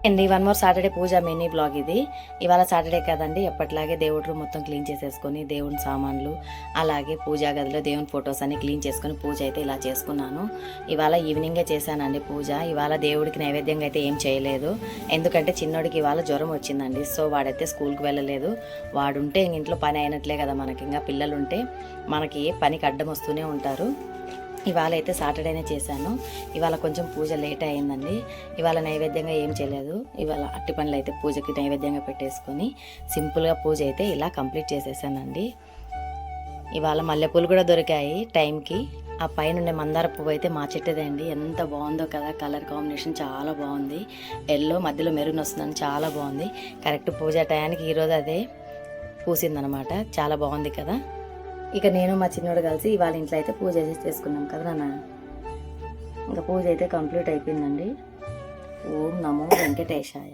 అండి one more Saturday పూజ mini blog ఇది. ఇవాళ సాటర్డే కదండి, ఎప్పటిలాగే దేవుడి రూమ్ మొత్తం క్లీన్ చేసేసుకొని దేవుని సామాన్లు అలాగే పూజా గదిలో దేవుని ఫొటోస్ అన్ని క్లీన్ చేసుకొని పూజ అయితే ఇలా చేసుకున్నాను. ఇవాళ ఈవినింగే చేశానండి పూజ. ఇవాళ దేవుడికి నైవేద్యంగా అయితే ఏం చేయలేదు, ఎందుకంటే చిన్నోడికి ఇవాళ జ్వరం వచ్చిందండి. సో వాడైతే స్కూల్కి వెళ్ళలేదు. వాడుంటే ఇంట్లో పని అయినట్లే కదా మనకి, ఇంకా పిల్లలు ఉంటే మనకి పనికి అడ్డం వస్తూనే ఉంటారు. ఇవాళ అయితే సాటర్డేనే చేశాను. ఇవాళ కొంచెం పూజ లేట్ అయిందండి. ఇవాళ నైవేద్యంగా ఏం చేయలేదు. ఇవాళ అట్టి పనులు అయితే పూజకి నైవేద్యంగా పెట్టేసుకొని సింపుల్గా పూజ అయితే ఇలా కంప్లీట్ చేసేసానండి. ఇవాళ మల్లెపూలు కూడా దొరికాయి టైంకి. ఆ పైన మందార పువ్వు అయితే మా చెట్టుదే అండి. ఎంత బాగుందో కదా, కలర్ కాంబినేషన్ చాలా బాగుంది. ఎల్లో మధ్యలో మెరూన్ వస్తుందని చాలా బాగుంది. కరెక్ట్ పూజ టయానికి ఈరోజు అదే పూసిందనమాట. చాలా బాగుంది కదా. ఇక నేను మా చిన్నోడు కలిసి ఇవాళ ఇంట్లో అయితే పూజ చేసుకున్నాం కదా నాన్న. ఇంకా పూజ అయితే కంప్లీట్ అయిపోయిందండి. ఓం నమో వెంకటేశాయ.